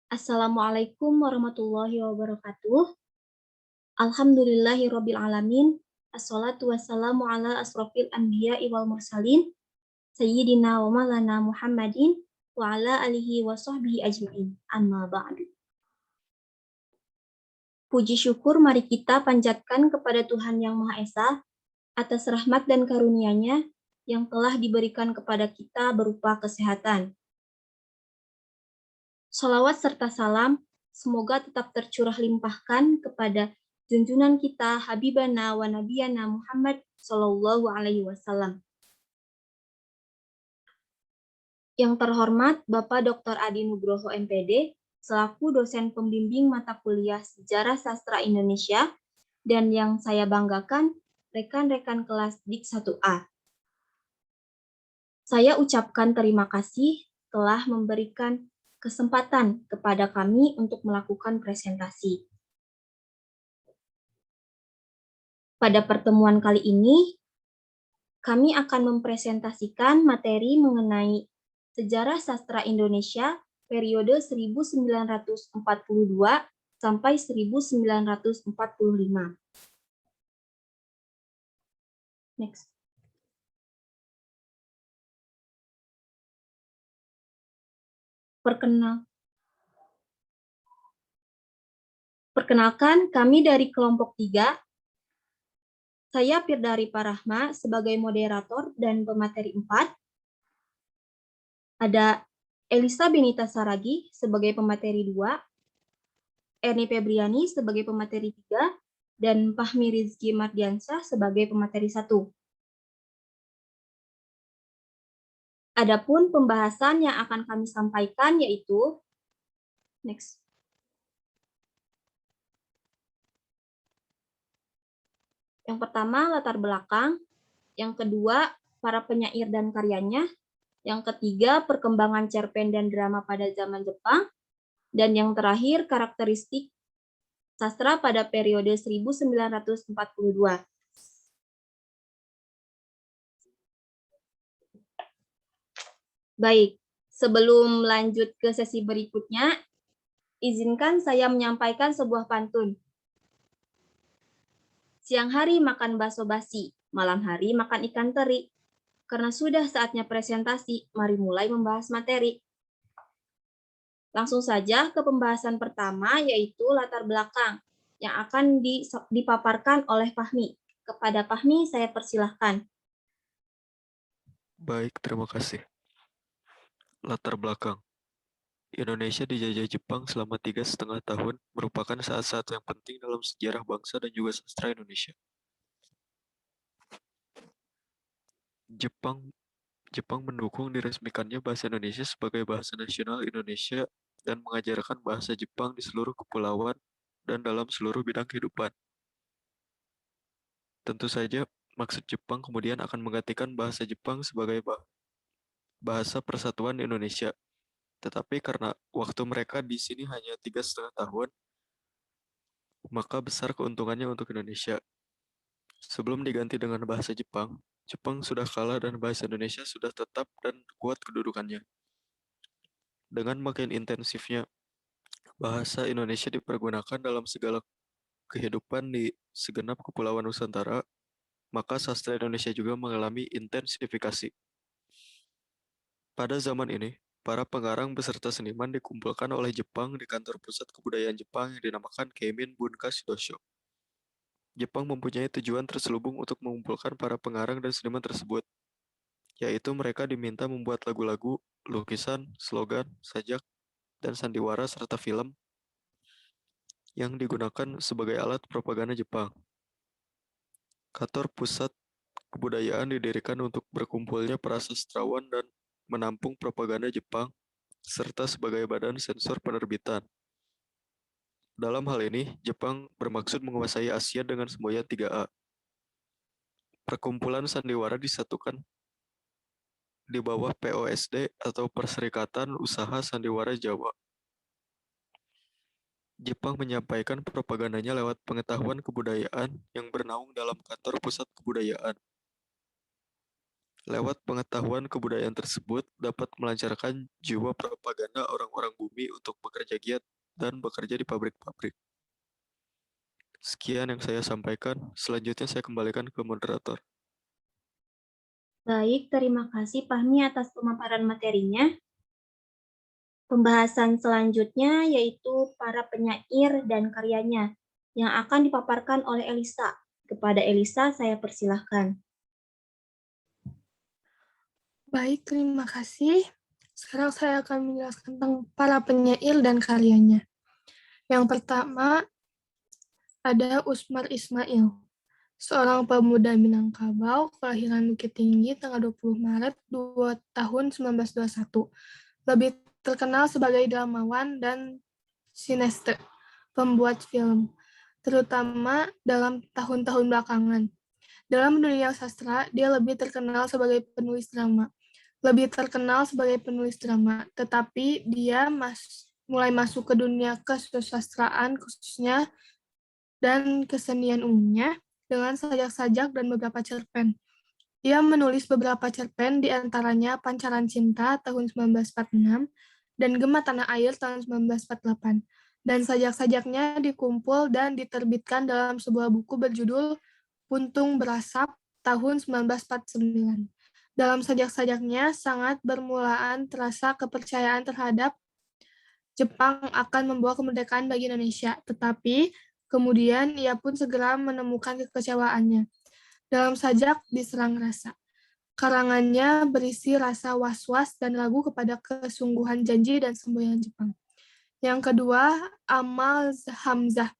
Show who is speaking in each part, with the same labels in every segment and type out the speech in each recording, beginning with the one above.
Speaker 1: Assalamualaikum warahmatullahi wabarakatuh. Alhamdulillahirabbil alamin. Assalatu wassalamu ala asrofil anbiya'i wal mursalin. Sayyidina wa maulana Muhammadin wa ala alihi wa sahbihi ajma'in. Amma ba'du. Puji syukur mari kita panjatkan kepada Tuhan Yang Maha Esa atas rahmat dan karunia-Nya yang telah diberikan kepada kita berupa kesehatan. Shalawat serta salam semoga tetap tercurah limpahkan kepada junjungan kita Habibana wa Nabiyana Muhammad Sallallahu Alaihi Wasallam. Yang terhormat Bapak Dr. Adi Nugroho MPD selaku dosen pembimbing mata kuliah Sejarah Sastra Indonesia dan yang saya banggakan rekan-rekan kelas Dik 1A. Saya ucapkan terima kasih telah memberikan kesempatan kepada kami untuk melakukan presentasi. Pada pertemuan kali ini, kami akan mempresentasikan materi mengenai sejarah sastra Indonesia periode 1942 sampai 1945. Next. Perkenalkan, kami dari kelompok 3. Saya Firdari Parahma sebagai moderator dan pemateri 4. Ada Elisa Benita Saragi sebagai pemateri 2. Erni Febriani sebagai pemateri 3. Dan Fahmi Rizky Mardiansyah sebagai pemateri 1. Adapun pembahasan yang akan kami sampaikan yaitu next. Yang pertama, latar belakang. Yang kedua, para penyair dan karyanya. Yang ketiga, perkembangan cerpen dan drama pada zaman Jepang. Dan yang terakhir, karakteristik sastra pada periode 1942. Baik, sebelum lanjut ke sesi berikutnya, izinkan saya menyampaikan sebuah pantun. Siang hari makan bakso basi, malam hari makan ikan teri. Karena sudah saatnya presentasi, mari mulai membahas materi. Langsung saja ke pembahasan pertama, yaitu latar belakang yang akan dipaparkan oleh Fahmi. Kepada Fahmi, saya persilahkan.
Speaker 2: Baik, terima kasih. Latar belakang. Indonesia dijajah Jepang selama 3,5 tahun merupakan saat-saat yang penting dalam sejarah bangsa dan juga sastra Indonesia. Jepang mendukung diresmikannya bahasa Indonesia sebagai bahasa nasional Indonesia dan mengajarkan bahasa Jepang di seluruh kepulauan dan dalam seluruh bidang kehidupan. Tentu saja, maksud Jepang kemudian akan menggantikan bahasa Jepang sebagai bahasa persatuan Indonesia. Tetapi karena waktu mereka di sini hanya 3,5 tahun, maka besar keuntungannya untuk Indonesia. Sebelum diganti dengan bahasa Jepang, Jepang sudah kalah dan bahasa Indonesia sudah tetap dan kuat kedudukannya. Dengan makin intensifnya bahasa Indonesia dipergunakan dalam segala kehidupan di segenap kepulauan Nusantara, maka sastra Indonesia juga mengalami intensifikasi. Pada zaman ini, para pengarang beserta seniman dikumpulkan oleh Jepang di kantor pusat kebudayaan Jepang yang dinamakan Keimin Bunka Shidosho. Jepang mempunyai tujuan terselubung untuk mengumpulkan para pengarang dan seniman tersebut, yaitu mereka diminta membuat lagu-lagu, lukisan, slogan, sajak, dan sandiwara serta film yang digunakan sebagai alat propaganda Jepang. Kantor pusat kebudayaan didirikan untuk berkumpulnya para sastrawan dan menampung propaganda Jepang, serta sebagai badan sensor penerbitan. Dalam hal ini, Jepang bermaksud menguasai Asia dengan semboyan 3A. Perkumpulan sandiwara disatukan di bawah POSD atau Perserikatan Usaha Sandiwara Jawa. Jepang menyampaikan propagandanya lewat pengetahuan kebudayaan yang bernaung dalam kantor pusat kebudayaan. Lewat pengetahuan kebudayaan tersebut dapat melancarkan jiwa propaganda orang-orang bumi untuk bekerja giat dan bekerja di pabrik-pabrik. Sekian yang saya sampaikan. Selanjutnya saya kembalikan ke moderator.
Speaker 1: Baik, terima kasih Fahmi atas pemaparan materinya. Pembahasan selanjutnya yaitu para penyair dan karyanya yang akan dipaparkan oleh Elisa. Kepada Elisa, saya persilahkan.
Speaker 3: Baik, terima kasih. Sekarang saya akan menjelaskan tentang para penyair dan karyanya. Yang pertama ada Usmar Ismail, seorang pemuda Minangkabau, kelahiran Bukit Tinggi tanggal 20 Maret tahun 1921. Lebih terkenal sebagai dramawan dan sinester, pembuat film, terutama dalam tahun-tahun belakangan. Dalam dunia sastra, dia lebih terkenal sebagai penulis drama. Tetapi dia mulai masuk ke dunia kesusastraan khususnya dan kesenian umumnya dengan sajak-sajak dan beberapa cerpen. Ia menulis beberapa cerpen, di antaranya Pancaran Cinta tahun 1946 dan Gema Tanah Air tahun 1948. Dan sajak-sajaknya dikumpul dan diterbitkan dalam sebuah buku berjudul Puntung Berasap tahun 1949. Dalam sajak-sajaknya sangat bermulaan terasa kepercayaan terhadap Jepang akan membawa kemerdekaan bagi Indonesia, tetapi kemudian ia pun segera menemukan kekecewaannya. Dalam sajak Diserang Rasa, karangannya berisi rasa was-was dan ragu kepada kesungguhan janji dan semboyan Jepang. Yang kedua, Amal Hamzah,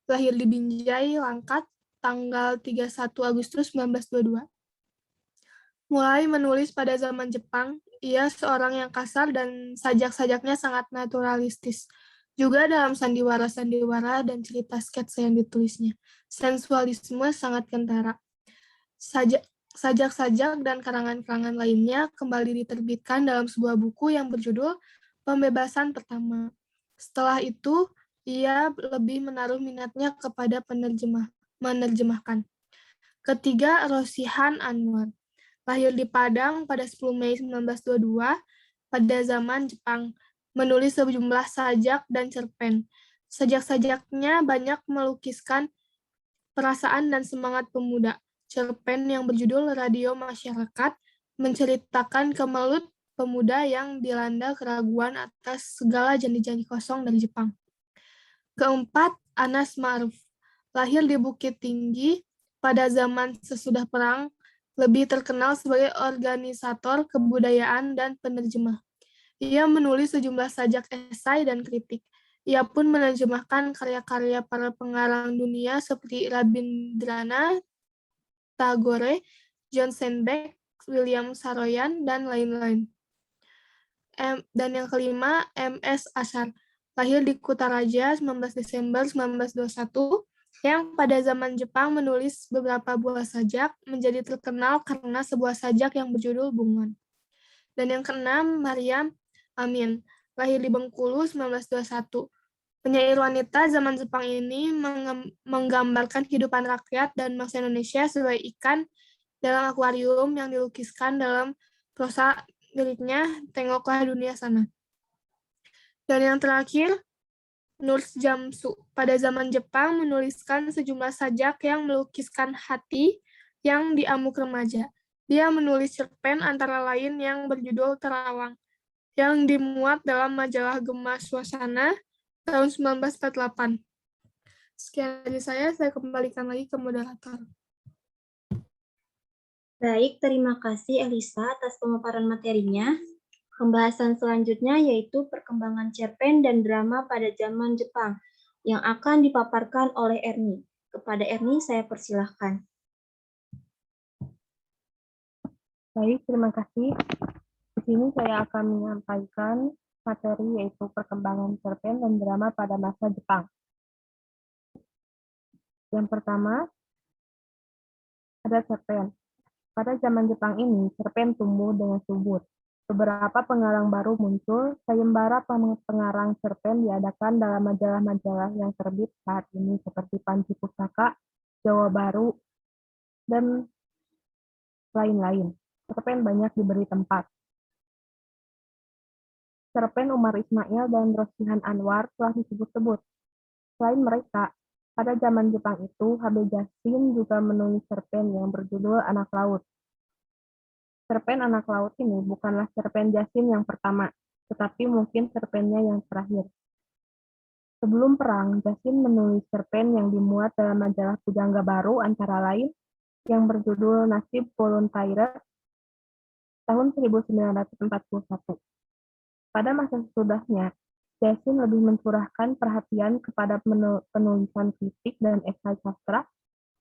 Speaker 3: lahir di Binjai, Langkat, tanggal 31 Agustus 1922. Mulai menulis pada zaman Jepang, ia seorang yang kasar dan sajak-sajaknya sangat naturalistis. Juga dalam sandiwara-sandiwara dan cerita sketsa yang ditulisnya, sensualisme sangat kentara. Sajak-sajak dan karangan-karangan lainnya kembali diterbitkan dalam sebuah buku yang berjudul Pembebasan Pertama. Setelah itu, ia lebih menaruh minatnya kepada menerjemahkan. Ketiga, Rosihan Anwar, lahir di Padang pada 10 Mei 1922 pada zaman Jepang, menulis sejumlah sajak dan cerpen. Sajak-sajaknya banyak melukiskan perasaan dan semangat pemuda. Cerpen yang berjudul Radio Masyarakat menceritakan kemelut pemuda yang dilanda keraguan atas segala janji-janji kosong dari Jepang. Keempat, Anas Ma'ruf, lahir di Bukit Tinggi pada zaman sesudah perang, lebih terkenal sebagai organisator kebudayaan dan penerjemah. Ia menulis sejumlah sajak esai dan kritik. Ia pun menerjemahkan karya-karya para pengarang dunia seperti Rabindranath Tagore, John Steinbeck, William Saroyan, dan lain-lain. Dan yang kelima, M.S. Ashar, lahir di Kutaraja 19 Desember 1921, yang pada zaman Jepang menulis beberapa buah sajak, menjadi terkenal karena sebuah sajak yang berjudul Bunglon. Dan yang keenam, Mariam Amin, lahir di Bengkulu 1921. Penyair wanita zaman Jepang ini menggambarkan kehidupan rakyat dan bangsa Indonesia sebagai ikan dalam akuarium yang dilukiskan dalam prosa miliknya, Tengoklah Dunia Sana. Dan yang terakhir, Nur Jamsu, pada zaman Jepang menuliskan sejumlah sajak yang melukiskan hati yang diamuk remaja. Dia menulis cerpen antara lain yang berjudul Terawang, yang dimuat dalam majalah Gema Suasana tahun 1948. Sekian dari saya kembalikan lagi ke moderator.
Speaker 1: Baik, terima kasih Elisa atas pemaparan materinya. Pembahasan selanjutnya yaitu perkembangan cerpen dan drama pada zaman Jepang yang akan dipaparkan oleh Erni. Kepada Erni, saya persilahkan.
Speaker 4: Baik, terima kasih. Di sini saya akan menyampaikan materi yaitu perkembangan cerpen dan drama pada masa Jepang. Yang pertama, ada cerpen. Pada zaman Jepang ini, cerpen tumbuh dengan subur. Beberapa pengarang baru muncul, sayembara pengarang cerpen diadakan dalam majalah-majalah yang terbit saat ini seperti Panji Pustaka, Jawa Baru, dan lain-lain. cerpen banyak diberi tempat. Cerpen Umar Ismail dan Roshihan Anwar telah disebut-sebut. Selain mereka, pada zaman Jepang itu, H.B. Jassin juga menulis cerpen yang berjudul Anak Laut. Cerpen Anak Laut ini bukanlah cerpen Jassin yang pertama, tetapi mungkin cerpennya yang terakhir. Sebelum perang, Jassin menulis cerpen yang dimuat dalam majalah Pujangga Baru antara lain yang berjudul Nasib Voluntaire tahun 1941. Pada masa sesudahnya, Jassin lebih mencurahkan perhatian kepada penulisan kritik dan esai sastra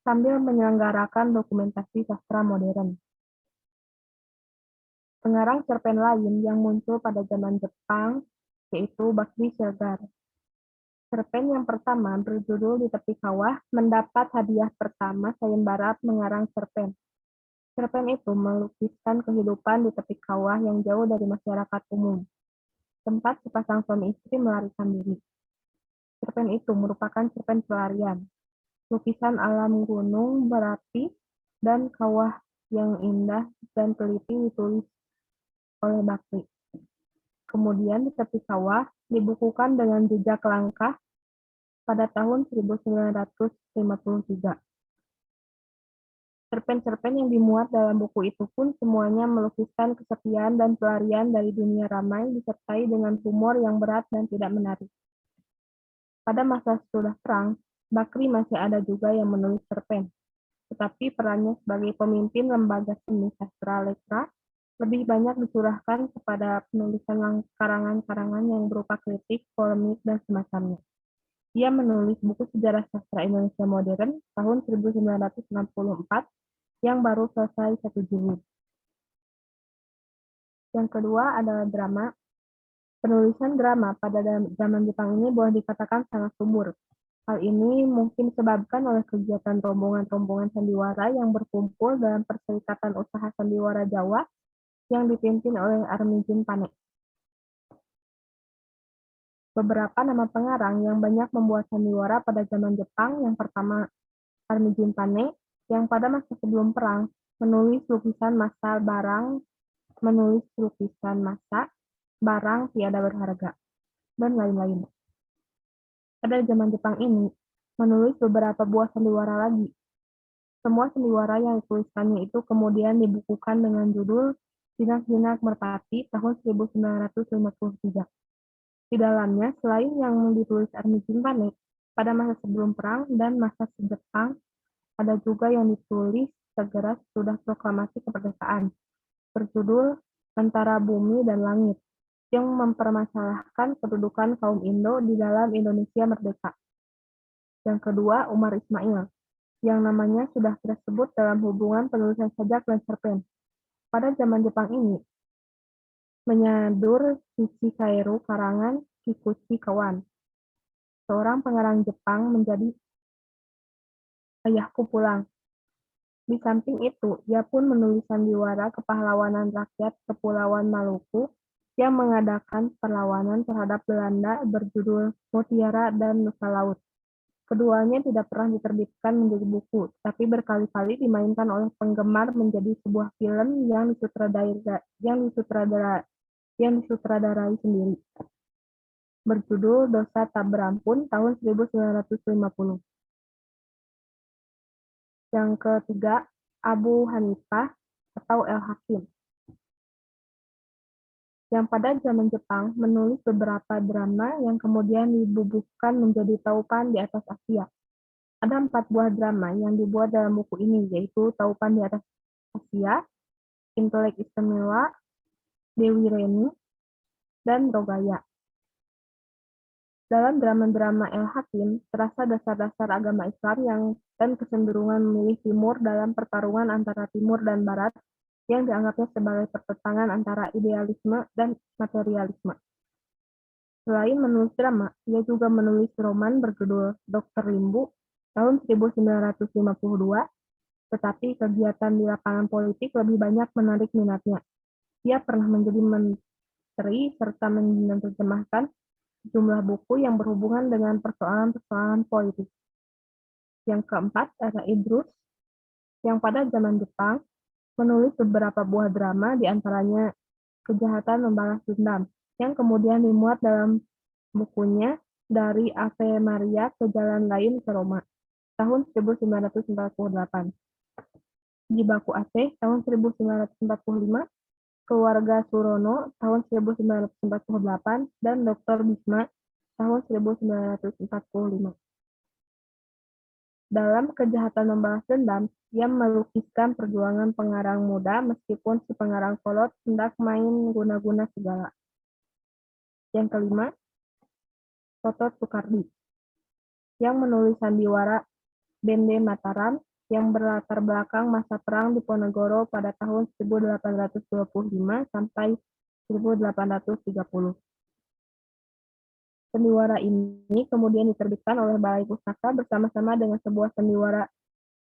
Speaker 4: sambil menyelenggarakan dokumentasi sastra modern. Pengarang cerpen lain yang muncul pada zaman Jepang yaitu Bakri Shergar. Cerpen yang pertama berjudul Di Tepi Kawah mendapat hadiah pertama sayembara mengarang cerpen. Cerpen itu melukiskan kehidupan di tepi kawah yang jauh dari masyarakat umum, tempat sepasang suami istri melarikan diri. Cerpen itu merupakan cerpen pelarian, lukisan alam gunung berapi dan kawah yang indah dan teliti ditulis oleh Bakri. Kemudian Di Tepi Kawah dibukukan dengan jejak langkah pada tahun 1953. Cerpen-cerpen yang dimuat dalam buku itu pun semuanya melukiskan kesepian dan pelarian dari dunia ramai disertai dengan humor yang berat dan tidak menarik. Pada masa sesudah perang, Bakri masih ada juga yang menulis cerpen, tetapi perannya sebagai pemimpin lembaga seni sastra Lekra lebih banyak dicurahkan kepada penulisan karangan-karangan yang berupa kritik, polemik, dan semacamnya. Ia menulis buku Sejarah Sastra Indonesia Modern tahun 1964 yang baru selesai 1 jilid. Yang kedua adalah drama. Penulisan drama pada zaman Jepang ini boleh dikatakan sangat subur. Hal ini mungkin disebabkan oleh kegiatan rombongan-rombongan sandiwara yang berkumpul dalam Perserikatan Usaha Sandiwara Jawa yang dipimpin oleh Armijin Pane. Beberapa nama pengarang yang banyak membuat sandiwara pada zaman Jepang, yang pertama Armijin Pane, yang pada masa sebelum perang menulis lukisan massa barang tiada berharga, dan lain-lain. Pada zaman Jepang ini, menulis beberapa buah sandiwara lagi. Semua sandiwara yang dituliskannya itu kemudian dibukukan dengan judul Jinak-Jinak Merpati tahun 1953. Di dalamnya, selain yang ditulis Armijin Pane pada masa sebelum perang dan masa Jepang, ada juga yang ditulis segera sesudah proklamasi kemerdekaan, berjudul Antara Bumi dan Langit, yang mempermasalahkan kedudukan kaum Indo di dalam Indonesia merdeka. Yang kedua, Umar Ismail, yang namanya sudah tersebut dalam hubungan penulisan sajak dan cerpen. Pada zaman Jepang ini, menyadur Kichi Kairu karangan Kikuchi Kawan. Seorang pengarang Jepang menjadi Ayahku Pulang. Di samping itu, ia pun menulis sandiwara kepahlawanan rakyat Kepulauan Maluku yang mengadakan perlawanan terhadap Belanda berjudul Mutiara dan Nusa Laut. Keduanya tidak pernah diterbitkan menjadi buku, tapi berkali-kali dimainkan oleh penggemar menjadi sebuah film yang disutradarai sendiri, berjudul Dosa Tak Berampun tahun 1950. Yang ketiga, Abu Hanifah atau El-Hakim, yang pada zaman Jepang menulis beberapa drama yang kemudian dibubuhkan menjadi taupan di atas Asia. Ada 4 buah drama yang dibuat dalam buku ini, yaitu Taupan di Atas Asia, Intelek Istimewa, Dewi Reni, dan Rogaya. Dalam drama-drama El-Hakim, terasa dasar-dasar agama Islam dan kecenderungan memilih Timur dalam pertarungan antara Timur dan Barat yang dianggapnya sebagai pertentangan antara idealisme dan materialisme. Selain menulis drama, ia juga menulis roman berjudul Dr. Limbu tahun 1952, tetapi kegiatan di lapangan politik lebih banyak menarik minatnya. Ia pernah menjadi menteri serta menerjemahkan sejumlah buku yang berhubungan dengan persoalan-persoalan politik. Yang keempat adalah Idrus, yang pada zaman Jepang menulis beberapa buah drama, di antaranya Kejahatan Membalas Dendam, yang kemudian dimuat dalam bukunya Dari Ave Maria ke Jalan Lain ke Roma, tahun 1948. Jibaku Aceh, tahun 1945, Keluarga Surono, tahun 1948, dan Dr. Bisma, tahun 1945. Dalam Kejahatan Membalas Dendam, ia melukiskan perjuangan pengarang muda meskipun si pengarang kolot hendak main guna-guna segala. Yang kelima, Toto Soekardi, yang menulis sandiwara Bende Mataram yang berlatar belakang masa perang di Ponegoro pada tahun 1825 sampai 1830. Sandiwara ini kemudian diterbitkan oleh Balai Pustaka bersama-sama dengan sebuah sandiwara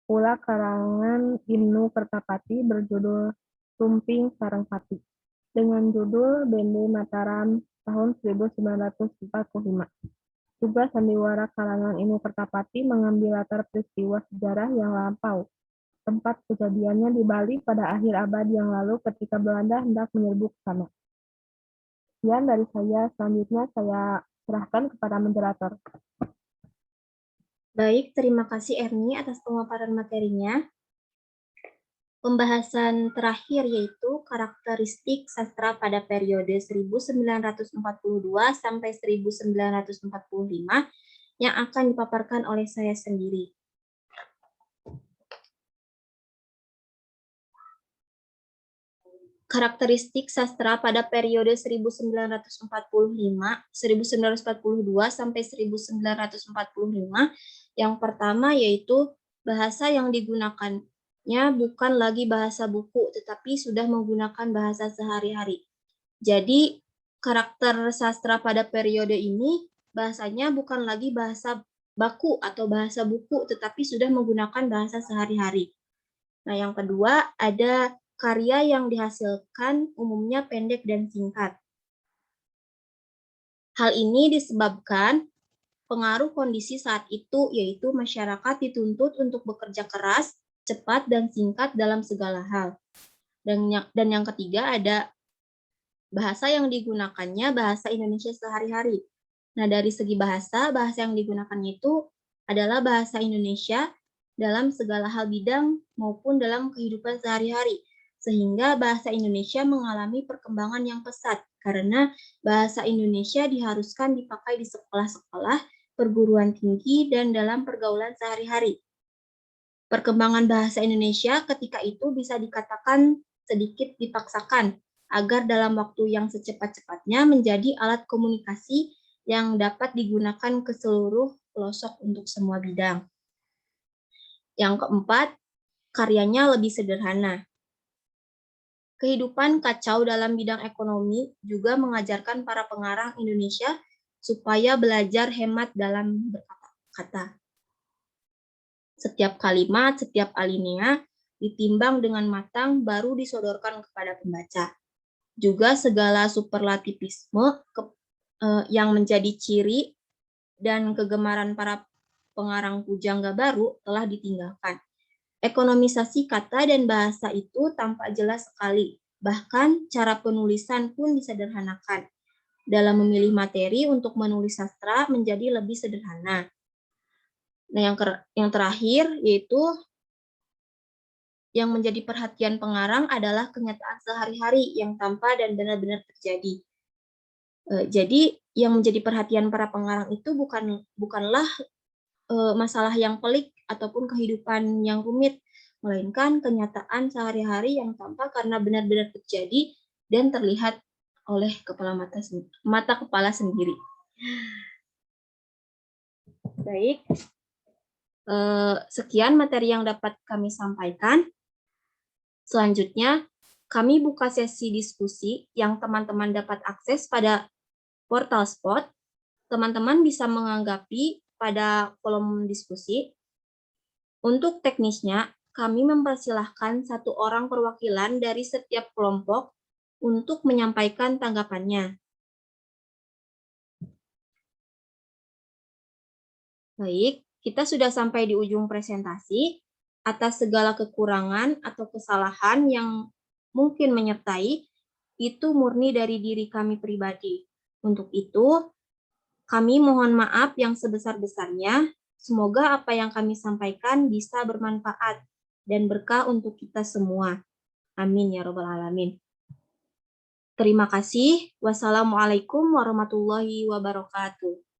Speaker 4: pula karangan Ibnu Kertapati berjudul Tumping Sarengpati dengan judul Bende Mataram tahun 1945. Juga sandiwara karangan Ibnu Kertapati mengambil latar peristiwa sejarah yang lampau. Tempat kejadiannya di Bali pada akhir abad yang lalu ketika Belanda hendak menyerbu ke sana. Sekian dari saya, selanjutnya saya serahkan kepada moderator.
Speaker 1: Baik, terima kasih Erni atas pemaparan materinya. Pembahasan terakhir yaitu karakteristik sastra pada periode 1942 sampai 1945 yang akan dipaparkan oleh saya sendiri. Karakteristik sastra pada periode 1942 sampai 1945 yang pertama yaitu bahasa yang digunakannya bukan lagi bahasa buku tetapi sudah menggunakan bahasa sehari-hari. Jadi karakter sastra pada periode ini bahasanya bukan lagi bahasa baku atau bahasa buku tetapi sudah menggunakan bahasa sehari-hari. Nah, yang kedua ada karya yang dihasilkan umumnya pendek dan singkat. Hal ini disebabkan pengaruh kondisi saat itu, yaitu masyarakat dituntut untuk bekerja keras, cepat, dan singkat dalam segala hal. Dan yang ketiga ada bahasa yang digunakannya bahasa Indonesia sehari-hari. Nah, dari segi bahasa yang digunakannya itu adalah bahasa Indonesia dalam segala hal bidang maupun dalam kehidupan sehari-hari. Sehingga bahasa Indonesia mengalami perkembangan yang pesat karena bahasa Indonesia diharuskan dipakai di sekolah-sekolah, perguruan tinggi, dan dalam pergaulan sehari-hari. Perkembangan bahasa Indonesia ketika itu bisa dikatakan sedikit dipaksakan agar dalam waktu yang secepat-cepatnya menjadi alat komunikasi yang dapat digunakan ke seluruh pelosok untuk semua bidang. Yang keempat, karyanya lebih sederhana. Kehidupan kacau dalam bidang ekonomi juga mengajarkan para pengarang Indonesia supaya belajar hemat dalam berkata-kata. Setiap kalimat, setiap alinea ditimbang dengan matang baru disodorkan kepada pembaca. Juga segala superlativisme yang menjadi ciri dan kegemaran para pengarang pujangga baru telah ditinggalkan. Ekonomisasi kata dan bahasa itu tampak jelas sekali, bahkan cara penulisan pun disederhanakan. Dalam memilih materi untuk menulis sastra menjadi lebih sederhana. Nah, yang terakhir yaitu yang menjadi perhatian pengarang adalah kenyataan sehari-hari yang tampak dan benar-benar terjadi. Jadi yang menjadi perhatian para pengarang itu bukanlah masalah yang pelik ataupun kehidupan yang rumit, melainkan kenyataan sehari-hari yang tampak karena benar-benar terjadi dan terlihat oleh mata kepala sendiri. Baik, sekian materi yang dapat kami sampaikan. Selanjutnya, kami buka sesi diskusi yang teman-teman dapat akses pada portal Spot. Teman-teman bisa menganggapi pada kolom diskusi. Untuk teknisnya, kami mempersilahkan satu orang perwakilan dari setiap kelompok untuk menyampaikan tanggapannya. Baik, kita sudah sampai di ujung presentasi. atas segala kekurangan atau kesalahan yang mungkin menyertai, itu murni dari diri kami pribadi. Untuk itu, kami mohon maaf yang sebesar-besarnya. Semoga apa yang kami sampaikan bisa bermanfaat dan berkah untuk kita semua. Amin ya Rabbal 'Alamin. Terima kasih. Wassalamualaikum warahmatullahi wabarakatuh.